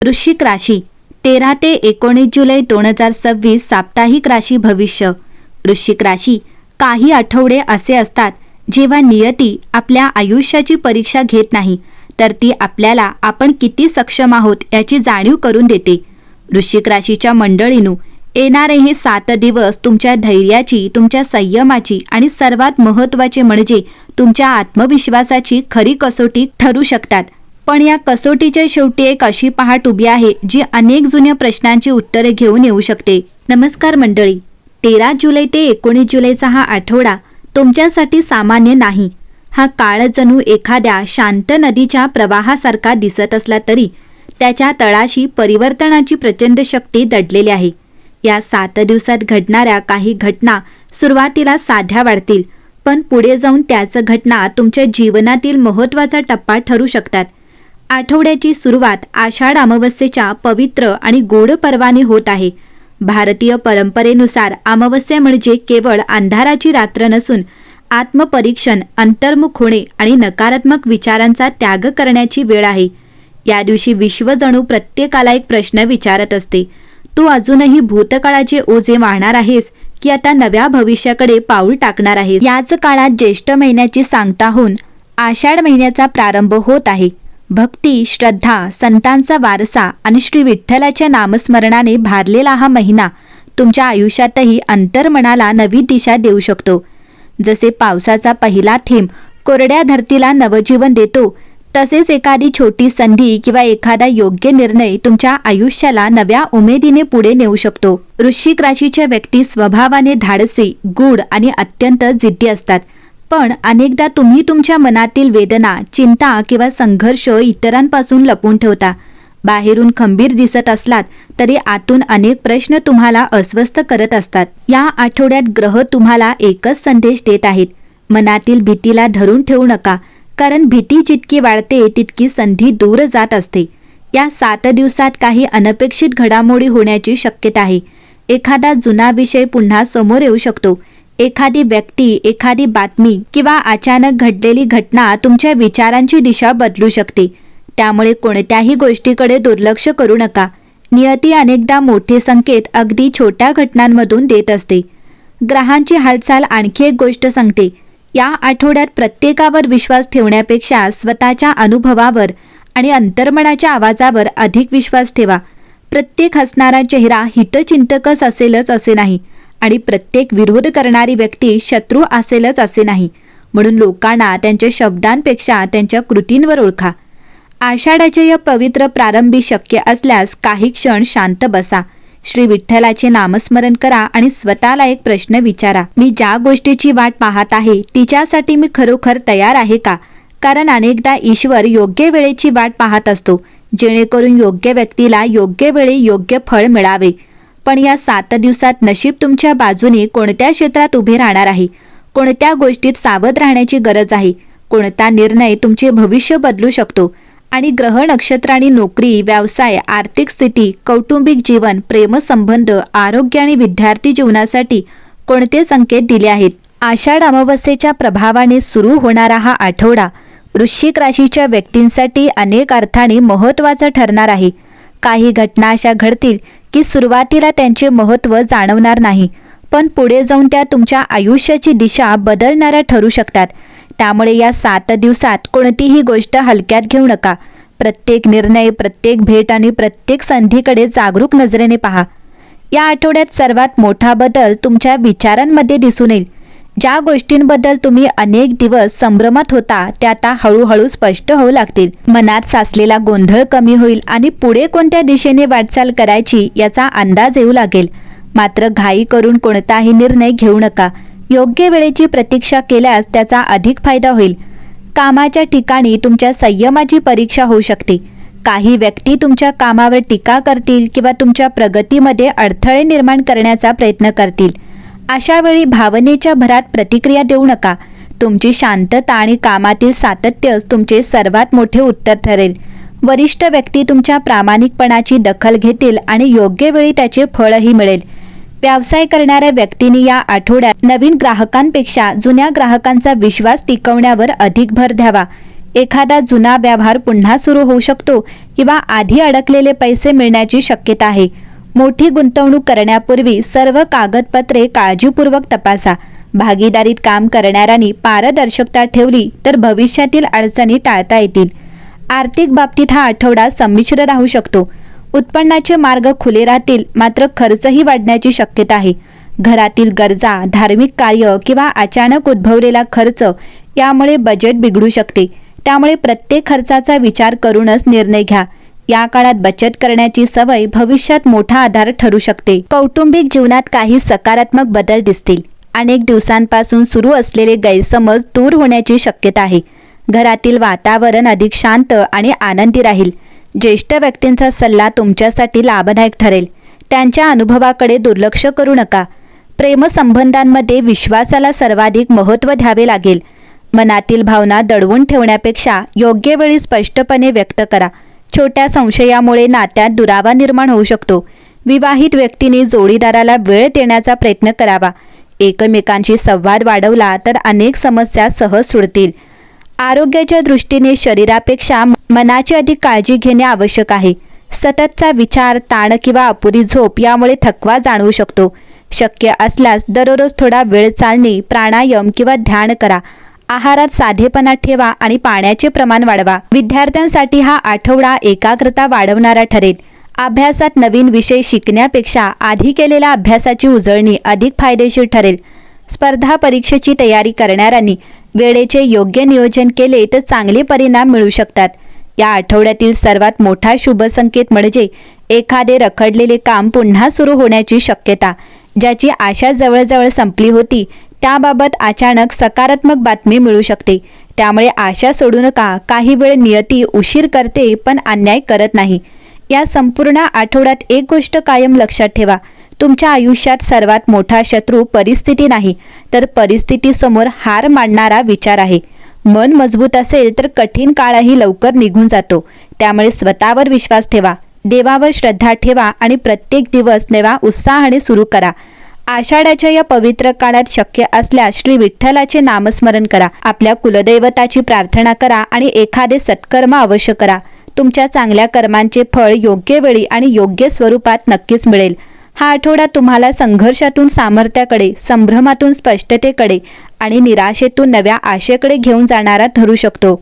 वृश्चिक राशी 13 ते 19 जुलै 2026 साप्ताहिक राशी भविष्य. वृश्चिक राशी काही आठवडे असे असतात जेव्हा नियती आपल्या आयुष्याची परीक्षा घेत नाही, तर ती आपल्याला आपण किती सक्षम आहोत याची जाणीव करून देते. वृश्चिक राशीच्या मंडळींनो, येणारे हे 7 दिवस तुमच्या धैर्याची, तुमच्या संयमाची आणि सर्वात महत्त्वाचे म्हणजे तुमच्या आत्मविश्वासाची खरी कसोटी ठरू शकतात. पण या कसोटीच्या शेवटी एक अशी पहाट उभी आहे जी अनेक जुन्या प्रश्नांची उत्तरे घेऊन येऊ शकते. नमस्कार मंडळी, 13 जुलै ते 19 जुलैचा हा आठवडा तुमच्यासाठी सामान्य नाही. हा काळ जणू एखाद्या शांत नदीच्या प्रवाहासारखा दिसत असला तरी त्याच्या तळाशी परिवर्तनाची प्रचंड शक्ती दडलेली आहे. या 7 दिवसात घडणाऱ्या काही घटना सुरुवातीला साध्या वाटतील, पण पुढे जाऊन त्याच घटना तुमच्या जीवनातील महत्त्वाचा टप्पा ठरू शकतात. आठवड्याची सुरुवात आषाढ अमावस्येच्या पवित्र आणि गोड पर्वाने होत आहे. भारतीय परंपरेनुसार अमावस्या म्हणजे केवळ अंधाराची रात्र नसून आत्मपरीक्षण, अंतर्मुख होणे आणि नकारात्मक विचारांचा त्याग करण्याची वेळ आहे. या दिवशी विश्व जणू प्रत्येकाला एक प्रश्न विचारत असते. तू अजूनही भूतकाळाचे ओझे वाहणार आहेस की आता नव्या भविष्याकडे पाऊल टाकणार आहेस? याच काळात ज्येष्ठ महिन्याची सांगता होऊन आषाढ महिन्याचा प्रारंभ होत आहे. भक्ती, श्रद्धा, संतांचा वारसा आणि श्री विठ्ठलाच्या नामस्मरणाने भारलेला हा महिना तुमच्या आयुष्यातही अंतर्मनाला नवी दिशा देऊ शकतो. जसे पावसाचा पहिला थेंब कोरड्या धरतीला नवजीवन देतो, तसेच एखादी छोटी संधी किंवा एखादा योग्य निर्णय तुमच्या आयुष्याला नव्या उमेदीने पुढे नेऊ शकतो. वृश्चिक राशीच्या व्यक्ती स्वभावाने धाडसी, गूढ आणि अत्यंत जिद्दी असतात. पण अनेकदा तुम्ही तुमच्या मनातील वेदना, चिंता किंवा संघर्ष इतरांपासून लपवून ठेवता. बाहेरून खंबीर दिसत असलात तरी आतून अनेक प्रश्न तुम्हाला अस्वस्थ करत असतात. या आठवड्यात ग्रह तुम्हाला एकच संदेश देत आहेत: मनातील भीतीला धरून ठेवू नका, कारण भीती जितकी वाढते तितकी संधी दूर जात असते. या 7 दिवसात काही अनपेक्षित घडामोडी होण्याची शक्यता आहे. एखादा जुना विषय पुन्हा समोर येऊ शकतो. एखादी व्यक्ती, एखादी बातमी किंवा अचानक घडलेली घटना तुमच्या विचारांची दिशा बदलू शकते. त्यामुळे कोणत्याही गोष्टीकडे दुर्लक्ष करू नका. नियती अनेकदा मोठे संकेत अगदी छोट्या घटनांमधून देत असते. ग्रहांची हालचाल आणखी एक गोष्ट सांगते: या आठवड्यात प्रत्येकावर विश्वास ठेवण्यापेक्षा स्वतःच्या अनुभवावर आणि अंतर्मनाच्या आवाजावर अधिक विश्वास ठेवा. प्रत्येक हसणारा चेहरा हितचिंतकच असेलच असे नाही, आणि प्रत्येक विरोध करणारी व्यक्ती शत्रू असेलच असे नाही. म्हणून लोकांना त्यांच्या शब्दांपेक्षा त्यांच्या कृतींवर ओळखा. आषाढाच्या या पवित्र प्रारंभी शक्य असल्यास काही क्षण शांत बसा, श्री विठ्ठलाचे नामस्मरण करा आणि स्वतःला एक प्रश्न विचारा: मी ज्या गोष्टीची वाट पाहत आहे तिच्यासाठी मी खरोखर तयार आहे का? कारण अनेकदा ईश्वर योग्य वेळेची वाट पाहत असतो, जेणेकरून योग्य व्यक्तीला योग्य वेळी योग्य फळ मिळावे. पण या 7 दिवसात नशीब तुमच्या बाजूने कोणत्या क्षेत्रात उभे राहणार आहे? कोणत्या गोष्टीत सावध राहण्याची गरज आहे? कोणता निर्णय तुमचे भविष्य बदलू शकतो? आणि ग्रह, नक्षत्र आणि नोकरी, व्यवसाय, आर्थिक स्थिती, कौटुंबिक जीवन, प्रेमसंबंध, आरोग्य आणि विद्यार्थी जीवनासाठी कोणते संकेत दिले आहेत? आषाढ अमावस्येच्या प्रभावाने सुरू होणारा हा आठवडा वृश्चिक राशीच्या व्यक्तींसाठी अनेक अर्थाने महत्त्वाचा ठरणार आहे. काही घटना अशा घडतील की सुरुवातीला त्यांचे महत्त्व जाणवणार नाही, पण पुढे जाऊन त्या तुमच्या आयुष्याची दिशा बदलणाऱ्या ठरू शकतात. त्यामुळे या 7 दिवसात कोणतीही गोष्ट हलक्यात घेऊ नका. प्रत्येक निर्णय, प्रत्येक भेट आणि प्रत्येक संधीकडे जागरूक नजरेने पहा. या आठवड्यात सर्वात मोठा बदल तुमच्या विचारांमध्ये दिसून येईल. ज्या गोष्टींबद्दल तुम्ही अनेक दिवस संभ्रमात होता त्या आता हळूहळू स्पष्ट होऊ लागतील. मनात साचलेला गोंधळ कमी होईल आणि पुढे कोणत्या दिशेने वाटचाल करायची याचा अंदाज येऊ लागेल. मात्र घाई करून कोणताही निर्णय घेऊ नका. योग्य वेळेची प्रतीक्षा केल्यास त्याचा अधिक फायदा होईल. कामाच्या ठिकाणी तुमच्या संयमाची परीक्षा होऊ शकते. काही व्यक्ती तुमच्या कामावर टीका करतील किंवा तुमच्या प्रगतीमध्ये अडथळे निर्माण करण्याचा प्रयत्न करतील. अशा वेळी भावनेच्या भरात प्रतिक्रिया देऊ नका. तुमची शांतता आणि कामातील सातत्यच तुमचे सर्वात मोठे उत्तर ठरेल. वरिष्ठ व्यक्ती तुमच्या प्रामाणिकपणाची दखल घेतील आणि योग्य वेळी त्याचे फळही मिळेल. व्यवसाय करणाऱ्या व्यक्तींनी या आठवड्यात नवीन ग्राहकांपेक्षा जुन्या ग्राहकांचा विश्वास टिकवण्यावर अधिक भर द्यावा. एखादा जुना व्यवहार पुन्हा सुरू होऊ शकतो किंवा आधी अडकलेले पैसे मिळण्याची शक्यता आहे. मोठी गुंतवणूक करण्यापूर्वी सर्व कागदपत्रे काळजीपूर्वक तपासा. भागीदारीत काम करणाऱ्यांनी पारदर्शकता ठेवली तर भविष्यातील अडचणी टाळता येतील. आर्थिक बाबतीत हा आठवडा संमिश्र राहू शकतो. उत्पन्नाचे मार्ग खुले राहतील, मात्र खर्चही वाढण्याची शक्यता आहे. घरातील गरजा, धार्मिक कार्य किंवा अचानक उद्भवलेला खर्च यामुळे बजेट बिघडू शकते. त्यामुळे प्रत्येक खर्चाचा विचार करूनच निर्णय घ्या. या काळात बचत करण्याची सवय भविष्यात मोठा आधार ठरू शकते. कौटुंबिक जीवनात काही सकारात्मक बदल दिसतील. अनेक दिवसांपासून सुरू असलेले गैरसमज दूर होण्याची शक्यता आहे. घरातील वातावरण अधिक शांत आणि आनंदी राहील. ज्येष्ठ व्यक्तींचा सल्ला तुमच्यासाठी लाभदायक ठरेल. त्यांच्या अनुभवाकडे दुर्लक्ष करू नका. प्रेमसंबंधांमध्ये विश्वासाला सर्वाधिक महत्त्व द्यावे लागेल. मनातील भावना दडवून ठेवण्यापेक्षा योग्य वेळी स्पष्टपणे व्यक्त करा. छोट्या संशयामुळे नात्यात दुरावा निर्माण होऊ शकतो. विवाहित व्यक्तीने जोडीदाराला वेळ देण्याचा प्रयत्न करावा. एकमेकांशी संवाद वाढवला तर अनेक समस्या सहज सुटतील. आरोग्याच्या दृष्टीने शरीरापेक्षा मनाची अधिक काळजी घेणे आवश्यक आहे. सततचा विचार, ताण किंवा अपुरी झोप यामुळे थकवा जाणवू शकतो. शक्य असल्यास दररोज थोडा वेळ चालणे, प्राणायाम किंवा ध्यान करा. आहारात साधेपणा ठेवा आणि पाण्याचे प्रमाण वाढवा. विद्यार्थ्यांसाठी हा आठवडा एकाग्रता वाढवणारा ठरेल. अभ्यासात नवीन विषय शिकण्यापेक्षा आधी केलेल्या अभ्यासाची उजळणी अधिक फायदेशीर ठरेल. स्पर्धा परीक्षेची तयारी करणाऱ्यांनी वेळेचे योग्य नियोजन केले तर चांगले परिणाम मिळू शकतात. या आठवड्यातील सर्वात मोठा शुभ संकेत म्हणजे एखादे रखडलेले काम पुन्हा सुरू होण्याची शक्यता. ज्याची आशा जवळजवळ संपली होती त्याबाबत अचानक सकारात्मक बातमी मिळू शकते. त्यामुळे आशा सोडू नका. काही वेळ नियती उशीर करते पण अन्याय करत नाही. या संपूर्ण आठवड्यात एक गोष्ट कायम लक्षात ठेवा. तुमच्या आयुष्यात सर्वात मोठा शत्रू परिस्थिती नाही, तर परिस्थितीसमोर हार मानणारा विचार आहे. मन मजबूत असेल तर कठीण काळही लवकर निघून जातो. त्यामुळे स्वतःवर विश्वास ठेवा, देवावर श्रद्धा ठेवा आणि प्रत्येक दिवस नव्या उत्साहाने सुरू करा. आषाढाच्या या पवित्र काळात शक्य असल्यास श्री विठ्ठलाचे नामस्मरण करा. आपल्या कुलदैवताची प्रार्थना करा आणि एखादे सत्कर्म अवश्य करा. तुमच्या चांगल्या कर्मांचे फळ योग्य वेळी आणि योग्य स्वरूपात नक्कीच मिळेल. हा आठवडा तुम्हाला संघर्षातून सामर्थ्याकडे, संभ्रमातून स्पष्टतेकडे आणि निराशेतून नव्या आशेकडे घेऊन जाणारा ठरू शकतो.